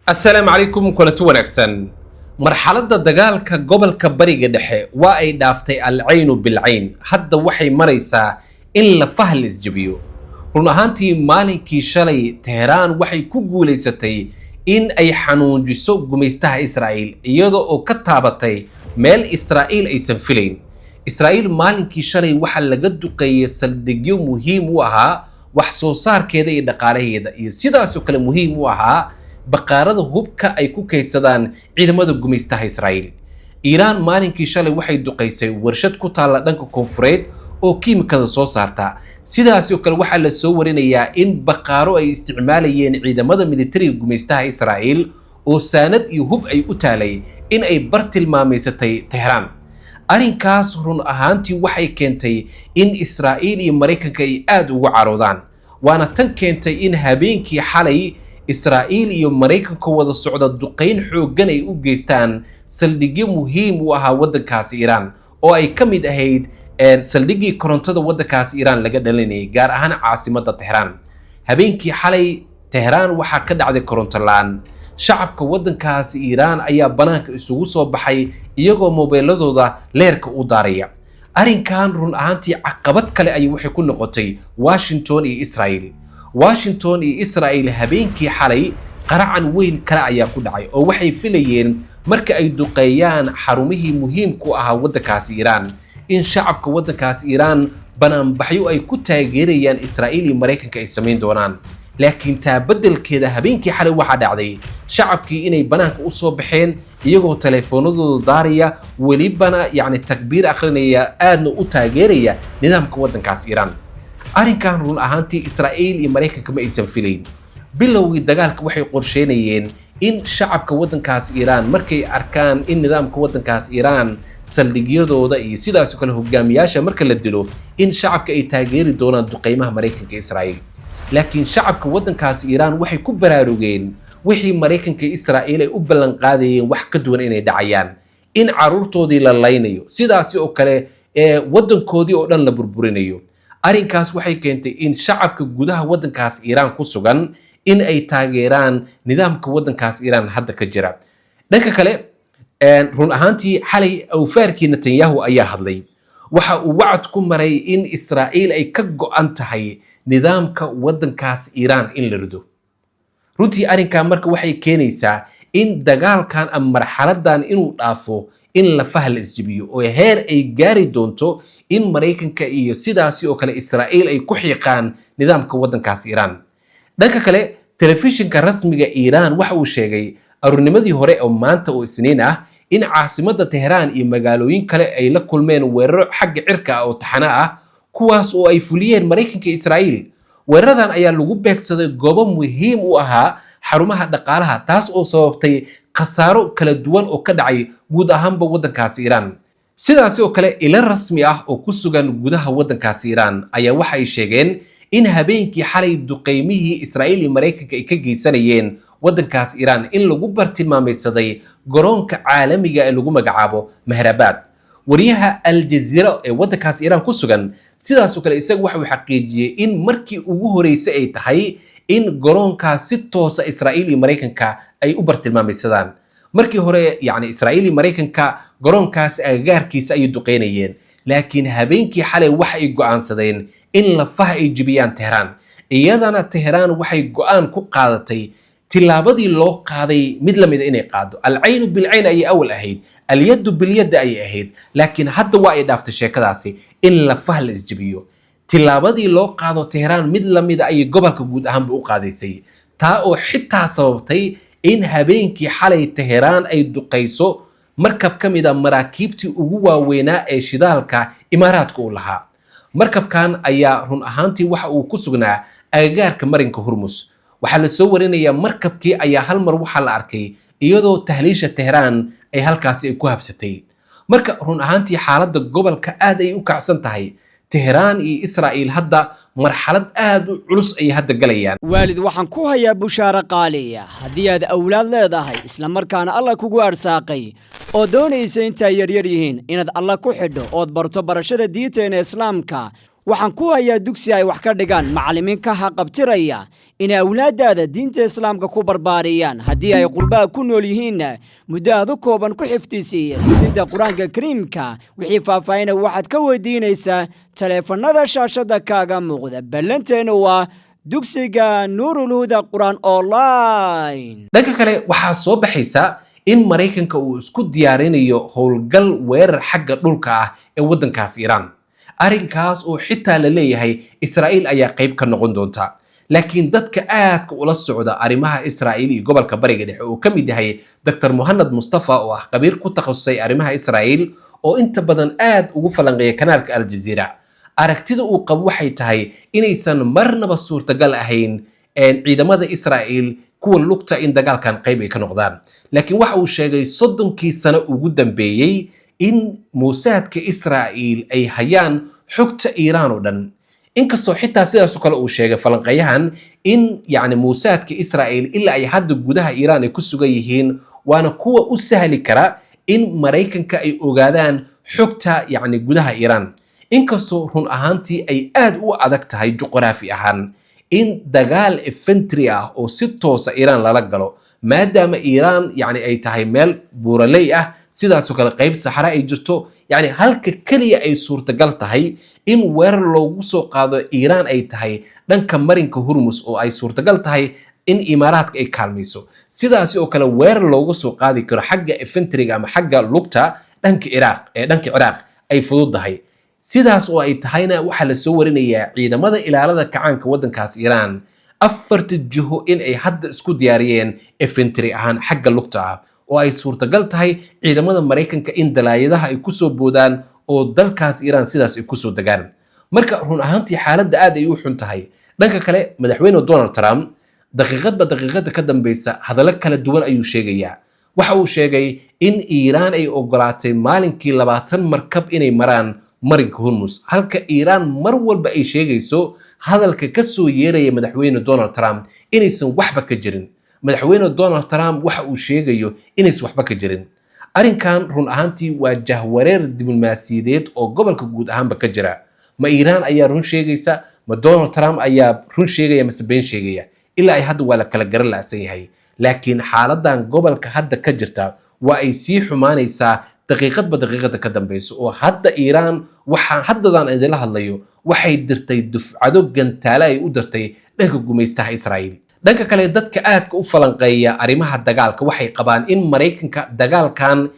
السلام عليكم كلتو ونكسن مرحلة دقالك قبل كبريق دحي واي دافتي العين بالعين حد وحي مريسا إلا فهلس جبيو رونهانتي مالكي شلي تهران وحي كوغولي ستي إن أي حنون جسو قميستها إسرائيل يدو أو كتابتي ميل إسرائيل أي سنفلين إسرائيل مالكي شلي وحل لقدو قيس الدقيو مهم وها وحصوصار كده يدقاليه دا يسيداسو كلا مهم وها baqaarada hubka ay ku kaydsadaan ciidamada gumeystaha Israa'iil. Iiraan maalinkii shalay waxay duqeysay warshad ku taala dhanka koonfureed oo kiimikada soo saarta. Sidaas oo kale waxa la soo warinayaa in baqaaro ay isticmaalayeen ciidamada militariga gumeystaha Israa'iil oo saanad iyo hub ay u taalay in ay bartilmaameysatay Tehran. Arrinkaas run ahaantii waxay keentay in Israa'iil iyo Mareykanka ay aad ugu caroodaan. Waana tan keentay in habeenkii xalay إسرائيل iyo Mareykanka wada socda duqeyn xooggan ay u geystaan saldhigyo muhiim u ahaa waddankaas Iiraan oo ay ka mid ahayd saldhigii korontada waddankaas Iiraan laga dhalinayay gaar ahaan caasimadda Tehran. Habeenkii xalay Tehran waxa ka dhacday koronto la'aan. Shacabka waddankaas Iiraan ayaa banaanka isugu soo baxay iyagoo moobiladooda leerka u daaraya. Arrinkan run ahaantii caqabad kale ay waxay ku noqotay Washington iyo Israa'iil. Washington iyo Israa'iil habeenkii xalay qaracan weyn kale ayaa ku dhacay oo waxay filayeen marka ay duqeeyaan xarumihii muhiimku ahaa waddankaas Iiraan in shacabka waddankaas Iiraan banaanbaxyo ay ku taageerayaan Israa'iil iyo Mareykanka ay sameyn doonaan. Laakiin taa beddelkeeda habeenkii xalay waxa dhacday shacabkii inay banaanka u soo baxeen iyagoo telefoonadooda daaraya welibana takbiir akhrinaya aadna u taageeraya nidaamka waddankaas Iiraan. arrinkan run ahaantii Israa'iil iyo Mareykanka ma aysan filayn. Bilowgii dagaalka waxay qorsheynayeen in shacabka waddankaas Iiraan markay arkaan in nidaamka waddankaas Iiraan saldhigyadooda iyo sidaas oo kale hogaamiyaasha marka la dilo in shacabka ay taageeri doonaan duqeymaha Mareykanka Israa'iil. Laakiin shacabka waddankaas Iiraan waxay ku baraarugeen wixii Mareykanka Israa'iil ay u ballan qaadayeen wax ka duwan inay dhacayaan in caruurtoodii la laynayo sidaas oo kale waddankoodii oo dhan la burburinayo. arrinkaas waxay keentay in shacabka gudaha waddankaas Iiraan ku sugan in ay taageeraan nidaamka waddankaas Iiraan hadda ka jira. dhanka kale run ahaantii xalay awfaarkii Netanyahu ayaa hadlay waxa uu wacd ku maray in Israa'iil ay ka go'an tahay nidaamka waddankaas Iiraan in la rido. runtii arrinkan marka waxay keenaysaa in dagaalkan ama marxaladan inuu dhaafo in la fahal isjibiyo oo heer ay gaari doonto in Mareykanka iyo sidaasi oo kale Israa'iil ay ku xiiqaan nidaamka waddankaas Iiraan. dhanka kale telefishinka rasmiga Iiraan waxa uu sheegay arurnimadii hore oo maanta oo Isniin ah in caasimadda Tehran iyo magaalooyin kale ay la kulmeen weeraro xagga cirka ah oo taxana ah kuwaas oo ay fuliyeen Mareykanka iyo Israa'iil. weeraradan ayaa lagu beegsaday goobo muhiim u ahaa xarumaha dhaqaalaha taas oo sababtay khasaaro kala duwan oo ka dhacay guud ahaanba waddankaas Iiraan. sidaas oo kale ila rasmi ah oo ku sugan gudaha waddankaas Iiraan ayaa waxay sheegeen in habeenkii xalay duqeymihii Israa'iil iyo Mareykanka ay ka geysanayeen waddankaas Iiraan in lagu bartilmaameysaday garoonka caalamiga ee lagu magacaabo Mehrabad. wariyaha Al Jazeera ee waddankaas Iiraan ku sugan sidaas oo kale isagu waxa uu xaqiijiyay in markii ugu horeysay ay tahay in garoonkaas si toos ah Israa'iil iyo Mareykanka ay u bartilmaameysadaan. markii hore Israa'iil iyo Mareykanka garoonkaas agagaarkiisa ay duqeynayeen laakiin habeenkii xalay waxa ay go'aansadeen in la fah ay jibiyaan Tehran. iyadana Tehran waxay go'aan ku qaadatay tilaabadii loo qaaday mid la mid ah inay qaado. al-ayn bil-ayn ay awal ahayd al-yad bil-yad ay ahayd laakiin hadda waa ay dhaaftay sheekadaasi in la fah la isjibiyo. tilaabadii loo qaado Tehran mid la mid ah ay gobolka guud ahaan u qaadaysay taa oo xitaa sababtay in habeenkii xalay Tehran ay duqeyso markab ka mid ah maraakiibtii ugu waaweynaa ee shidaalka Imaaraadka u lahaa. markabkan ayaa run ahaantii waxa uu ku sugnaa agagaarka marinka Hormuz. waxaa la soo warinayaa markabkii ayaa hal mar waxa la arkay iyadoo tahliisha Tehran ay halkaasi ay ku habsatay. marka run ahaantii xaaladda gobolka aad ay u kacsan tahay. Tehran iyo Israa'iil hadda marxalad aad u culus ay hadda galayaan. waalid waxaan ku hayaa bushaaro qaaliya haddii aad awlaad leedahay isla markaana Allah kugu arsaaqay oo doonaysa inta yaryar yihiin inaad Allah ku xidho oo barto barashada diinteena Islaamka waxaan ku hayaa dugsi ay wax ka dhigaan macallimiin ka haqabtiraya inay awlaadaada diinta islaamka ku barbaariyaan haddii ay qurbaha ku nool yihiinna muddo aad u kooban ku xifdisiiya xifdinta qur-aanka kariimka wixii faahfaahina waxaad ka weydiinaysaa taleefannada shaashada kaaga muuqda ballanteenu waa dugsiga nuurul huda qur-aan online. dhanka kale waxaa soo baxaysa in Maraykanka uu isku diyaarinayo howlgal weerar xagga dhulka ah ee waddankaas Iiraan arrinkaas oo xitaa la leeyahay Israa'iil ayaa qayb ka noqon doonta laakiin dadka aadka ula socda arrimaha Israa'iil iyo gobolka bariga dhexe oo ka mid yahay Dr. Muhammad Mustafa oo ah khabiir ku takhasusay arrimaha Israa'iil oo inta badan aad ugu falanqeeya kanaalka Al Jazeera aragtida uu qabo waxay tahay inaysan marnaba suurtagal ahayn ciidamada Israa'iil kuwa lugta in dagaalkan qayb ay ka noqdaan laakiin waxa uu sheegay 30kii sano ugu dambeeyay in Moosaadka Israa'iil ay hayaan xogta Iiraan oo dhan inkastoo xitaa sidaas oo kale uu sheegay falanqeeyahan in Moosaadka Israa'iil ilaa ay hadda gudaha Iiraan ay ku sugan yihiin waana kuwa u sahli kara in Maraykanka ay ogaadaan xogta gudaha Iiraan inkastoo run ahaantii ay aad u adag tahay juqraafi ahaan in dagaal infantry ah oo si toos ah Iiraan lala galo maadaama Iiraan ay tahay meel buuraley ah sidaas oo kale qayb saxara ay jirto halka kaliya ay suurtagal tahay in weerar loogu soo qaado Iiraan ay tahay dhanka marinka Hormuz oo ay suurtagal tahay in Imaaraadka ay kaalmayso sidaas oo kale weerar loogu soo qaadi karo xagga infantry ama xagga lugta dhanka Ciraaq ay fududahay sidaas oo ay tahayna waxa la soo warinayaa ciidamada ilaalada kacaanka waddankaas Iiraan afarta jiho in ay hadda isku diyaariyeen infantry ahaan xagga lugta ah oo ay suurtagal tahay ciidamada Maraykanka in dalaayadaha ay ku soo boodaan oo dalkaas Iiraan sidaas ay ku soo dagaan marka run ahaantii xaaladda aad ay u xun tahay dhanka kale madaxweyne Donald Trump daqiiqada ka dambaysa hadallo kala duwan ayuu sheegayaa waxa uu sheegay in Iiraan ay ogolaatay maalinkii 20 markab inay maraan marinka Hormuz halka Iiraan mar walba ay sheegayso hadalka ka soo yeeraya madaxweyne Donald Trump inaysan waxba ka jirin madaxweyne Donald Trump waxa uu sheegayo inaysan waxba ka jirin arrinkan run ahaantii waa jahwareer diblomaasiyadeed oo gobolka guud ahaanba ka jira ma Iiraan ayaa run sheegaysa ma Donald Trump ayaa run sheegaya mise been sheegaya ilaa ay hadda waa la kala garan la'san yahay laakiin xaaladan gobolka hadda ka jirta waa ay sii xumaanaysaa daqiiqada ka dambayso oo hadda Iiraan waxa haddadan idila hadlayo waxay dirtay dufcado gantaale ay u dirtay dhanka gumaystaha Israa'iil dhanka kale dadka aadka u falanqeeya arrimaha dagaalka waxay qabaan in Maraykanka dagaalkan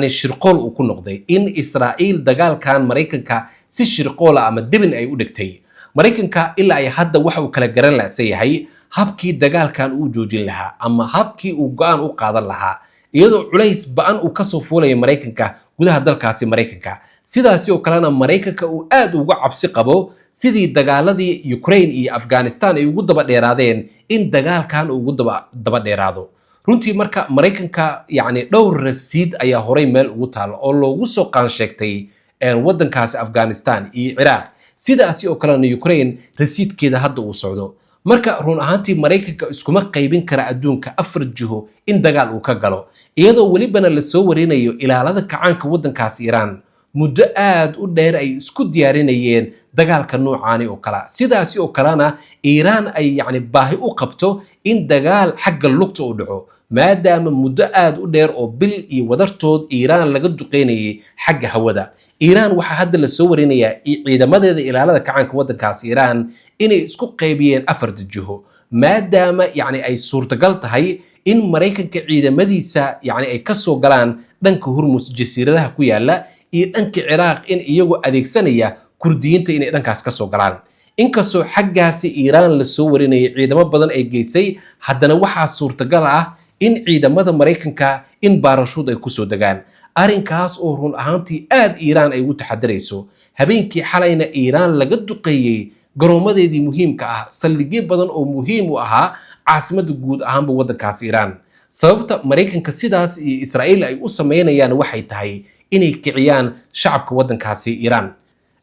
shirqool uu ku noqday in Israa'iil dagaalkan Maraykanka si shirqool ama dibin ay u dhigtay Maraykanka ilaa ay hadda waxa uu kala garan la'san yahay habkii dagaalkan uu joojin lahaa ama habkii uu go'aan u qaadan lahaa iyadoo culays ba'an uu ka soo fuulay Maraykanka gudaha dalkaasi Maraykanka sidaas oo kalena Maraykanka uu aad uga cabsi qabo sidii dagaaladii Ukraine iyo Afghanistan ay ugu daba dheeraadeen in dagaalkan ugu daba dheeraado runtii marka Maraykanka dhowr rasiid ayaa horay meel ugu taalo oo loogu soo qaan sheegtay waddankaasi Afghanistan iyo Iraq sidaas oo kalena Ukraine rasiidkeeda hadda uu socdo marka run ahaantii Maraykanka iskuma qaybin kara adduunka afar jiho in dagaal uu ka galo iyadoo welibana la soo warinayo ilaalada kacaanka waddankaas Iiraan muddo aad u dheer ay isku diyaarinayeen dagaalka noocaani oo kala sidaas oo kalena Iiraan ay baahi u qabto in dagaal xagga lugta u dhaco maadaama muddo aad u dheer oo bil iyo wadartood Iiraan laga duqeynayay xagga hawada Iiraan waxa hadda la soo warinayaa ciidamadeeda ilaalada kacaanka waddankaas Iiraan inay isku qaybiyeen afar jiho maadaama ay suurtagal tahay in Maraykanka ciidamadiisa ay ka soo galaan dhanka Hormuz jasiiradaha ku yaala iyo dhanka Ciraaq in iyagu adeegsanaya kurdiyiinta inay dhankaas ka soo galaan inkastoo xaggaasi Iiraan la soo warinayay ciidamo badan ay geysay haddana waxaa suurtagal ah in ciidamada Maraykanka in baarashuud ay ku soo dagaan arrinkaas oo run ahaantii aad Iiraan ay ugu taxadarayso habeenkii xalayna Iiraan laga duqeeyay garoomadeedii muhiimka ah saldhigyo badan oo muhiim u ahaa caasimada guud ahaanba waddankaas Iiraan sababta Maraykanka sidaas iyo Israa'iil ay u sameynayaan waxay tahay inay kiciyaan shacabka waddankaasi Iiraan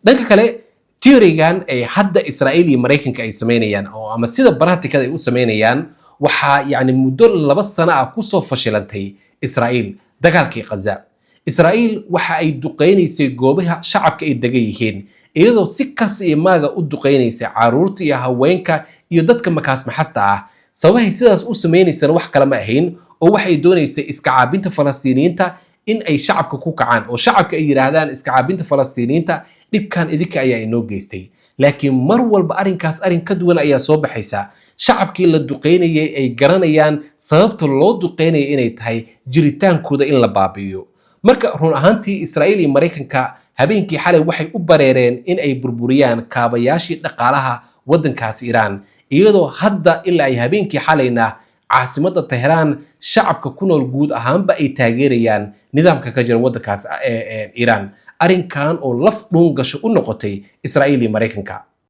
dhanka kale teorigan ay hadda Israa'iil iyo Maraykanka ay sameynayaan oo ama sida baraatikada ay u sameynayaan waxaa muddo 2 sano ah ku soo fashilantay Israa'iil dagaalkii Gaza Israa'iil waxa ay duqeynaysay goobaha shacabka ay degan yihiin iyadoo si kas iyo maaga u duqeynaysa caruurta iyo haweenka iyo dadka makaas maxasta ah. sababahay sidaas u sameynaysana wax kale ma ahayn oo waxay doonaysay iska caabinta Falastiiniyiinta in ay shacabka ku kacaan oo shacabka ay yiraahdaan iska caabinta Falastiiniyiinta dhibkan idinka ayaa inoo geystay. laakiin mar walba arrinkaas arrin ka duwan ayaa soo baxaysa. shacabkii la duqeynayay ay garanayaan sababta loo duqeynaya inay tahay jiritaankooda in la baabi'iyo. marka run ahaantii Israa'iil iyo Mareykanka habeenkii xalay waxay u bareereen in ay burburiyaan kaabayaashii dhaqaalaha waddankaas Iiraan, iyadoo hadda ilaa ay habeenkii xalayna caasimadda Teheraan shacabka ku nool guud ahaanba ay taageerayaan nidaamka ka jira waddankaas Iiraan. arrinkan oo laf dhuun gasho u noqotay Israa'iil iyo Mareykanka.